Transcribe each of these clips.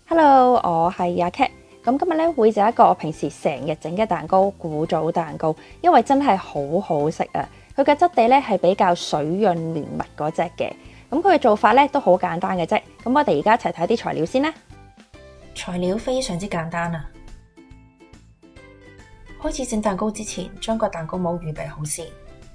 Hello，我係阿 Cat。咁今日咧會整一個我平時成日整嘅蛋糕——古早蛋糕，因為真係好好食啊！佢嘅質地咧係比較水潤綿密嗰隻嘅。咁佢嘅做法咧都好簡單嘅啫。咁我哋而家一齊睇啲材料先啦。材料非常之簡單啊！開始整蛋糕之前，將個蛋糕模預備好先。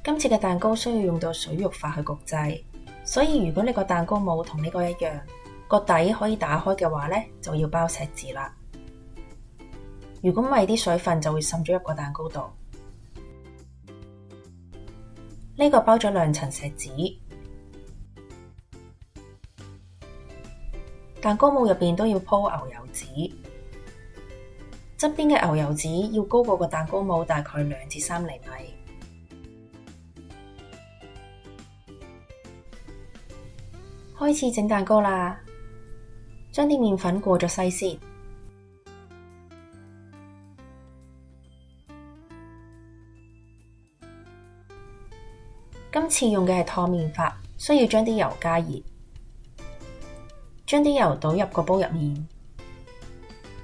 今次嘅蛋糕需要用到水肉法去焗製，所以如果你個蛋糕模同呢個一樣，個底可以打開嘅話咧，就要包錫紙啦。如果唔係，啲水分就會滲咗入個蛋糕度。呢個包咗2層錫紙，蛋糕模入邊都要鋪牛油紙，側邊嘅牛油紙要高過個蛋糕模大概2至3厘米。開始整蛋糕啦！將啲麵粉過咗篩先。今次用嘅係燙麵法，需要將啲油加熱，將啲油倒入個煲入面。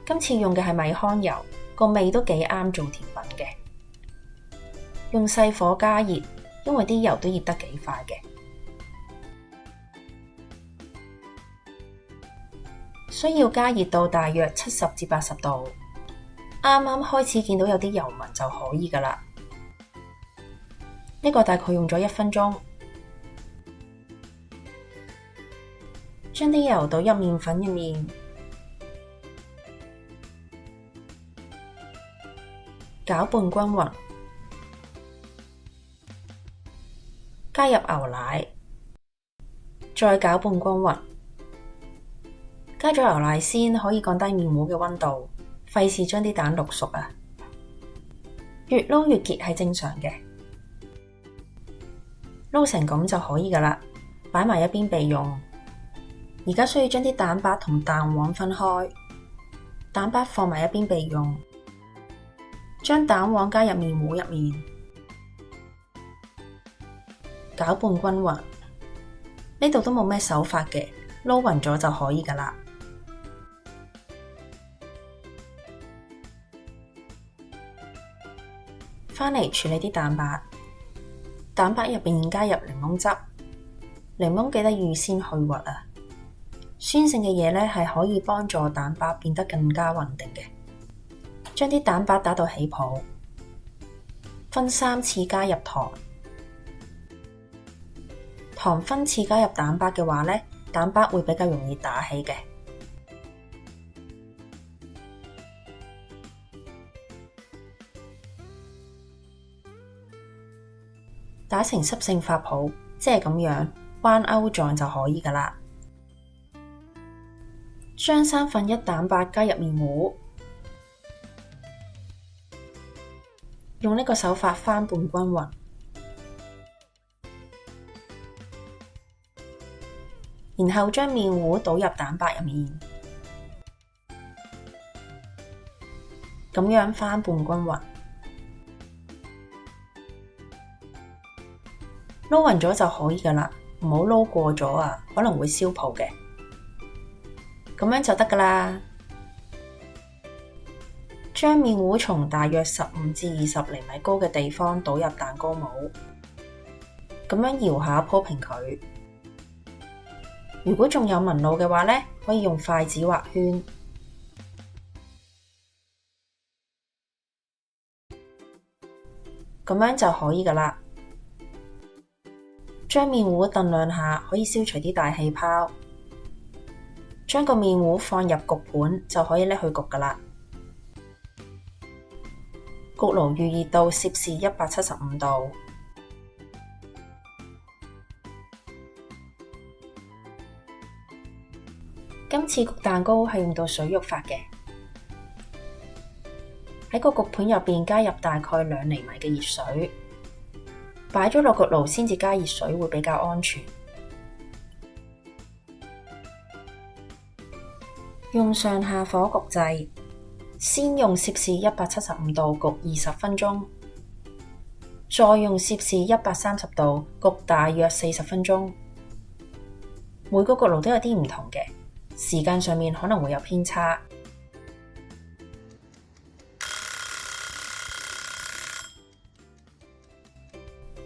今次用嘅係米糠油，個味都幾啱做甜品嘅。用細火加熱，因為啲油都熱得幾快嘅。需要加熱到大約70至80度，啱啱開始見到有啲油紋就可以㗎喇。呢個大概用咗1分鐘。將啲油倒入麵粉入面，攪拌均勻，加入牛奶，再攪拌均勻。加咗牛奶先可以降低麵糊嘅溫度，費事將啲蛋淥熟啊！越撈越結係正常嘅，撈成咁就可以㗎喇，擺埋一邊備用。而家需要將啲蛋白同蛋黃分開，蛋白放埋一邊備用，將蛋黃加入麵糊入面，攪拌均勻。呢度都冇咩手法嘅，撈勻咗就可以㗎喇。返嚟處理啲蛋白，蛋白入邊加入檸檬汁，檸檬記得預先去核啊！酸性嘅嘢咧係可以幫助蛋白變得更加穩定嘅。將啲蛋白打到起泡，分3次加入糖。糖分次加入蛋白嘅話咧，蛋白會比較容易打起嘅。打成濕性發泡，即係咁樣彎勾狀就可以㗎喇。將1/3蛋白加入麵糊，用呢個手法翻拌均勻，然後將麵糊倒入蛋白入面，咁樣翻拌均勻。撈勻咗就可以㗎喇，唔好撈過咗啊，可能會燒泡嘅。咁樣就得㗎喇。將麵糊從大約15至20厘米高嘅地方倒入蛋糕模，咁樣搖下鋪平佢。如果仲有紋路嘅話咧，可以用筷子畫圈。咁樣就可以㗎喇。將麵糊燉2下，可以消除啲大氣泡。將個麵糊放入焗盤，就可以拎去焗㗎喇。焗爐預熱到攝氏175度。今次焗蛋糕係用到水肉法嘅。喺個焗盤入邊加入大概2厘米嘅熱水。擺咗落焗爐先至加熱水會比較安全。用上下火焗製，先用攝氏175度焗20分鐘，再用攝氏130度焗大約40分鐘。每個焗爐都有啲唔同嘅，時間上面可能會有偏差。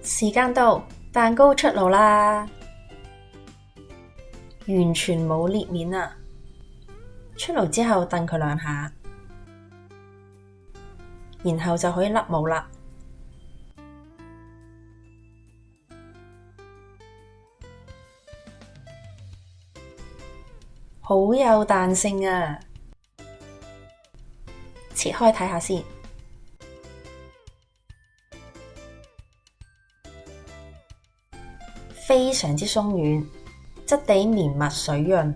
時間到，蛋糕出爐啦，完全冇裂面啊！出爐之後燉佢2下，然後就可以甩模啦。好有彈性啊！切開睇下先，非常之鬆軟，質地綿密水潤，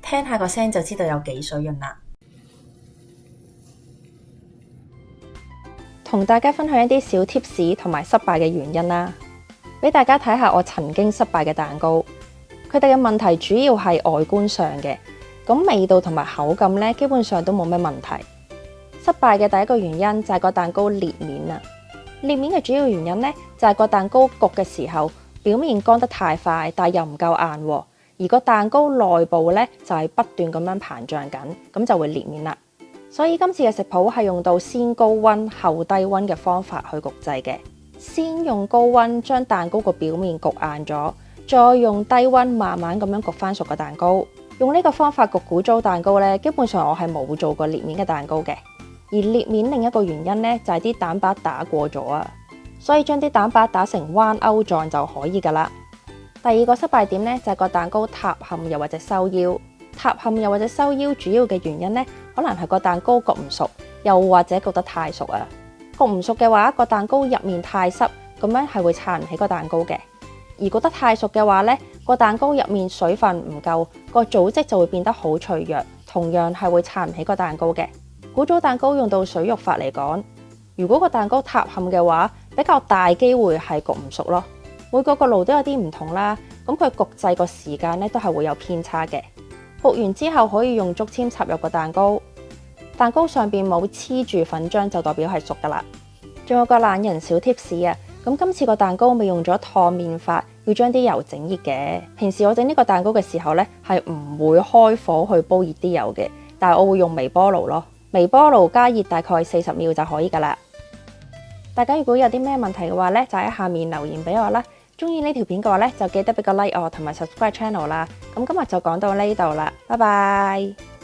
聽下個聲就知道有幾水潤啦。同大家分享一啲小貼士同埋失敗嘅原因啦，俾大家睇下我曾經失敗嘅蛋糕。佢哋嘅問題主要係外觀上嘅。咁味道同埋口感咧，基本上都冇咩問題。失敗嘅第一個原因就係個蛋糕裂面啊！裂面嘅主要原因咧，就係個蛋糕焗嘅時候，表面乾得太快，但又唔夠硬，而個蛋糕內部咧就係不斷咁樣膨脹緊，咁就會裂面啦。所以今次嘅食譜係用到先高溫後低溫嘅方法去焗製嘅，先用高溫將蛋糕個表面焗硬咗，再用低溫慢慢咁樣焗翻熟個蛋糕。用呢個方法焗古早蛋糕咧，基本上我係冇做過裂面嘅蛋糕嘅。而裂面另一個原因咧，就係啲蛋白打過咗啊，所以將啲蛋白打成彎鈎狀就可以噶啦。第二個失敗點咧，就係個蛋糕塌陷又或者收腰。塌陷又或者收腰主要嘅原因咧，可能係個蛋糕焗唔熟，又或者焗得太熟啊。焗唔熟嘅話，個蛋糕入面太濕，咁樣係會撐唔起個蛋糕嘅。而焗得太熟嘅話咧，個蛋糕入面水分唔夠，個組織就會變得好脆弱，同樣係會撐唔起個蛋糕嘅。古早蛋糕用到水浴法嚟講，如果個蛋糕塌陷嘅話，比較大機會係焗唔熟咯。每個爐都有啲唔同啦，咁佢焗製個時間咧都係會有偏差嘅。焗完之後可以用竹籤插入個蛋糕，蛋糕上邊冇黐住粉漿就代表係熟噶啦。仲有個懶人小貼士啊！咁今次個蛋糕咪用咗燙面法，要將啲油整熱嘅。平時我整呢個蛋糕嘅時候呢，係唔會開火去煲熱啲油嘅，但係我會用微波爐咯。微波爐加熱大概40秒就可以噶啦。大家如果有啲咩問題嘅話呢，就喺下面留言俾我啦。中意呢條片嘅話呢，就記得俾個 like 我同埋 subscribe channel 啦。咁今日就講到呢度啦，拜拜。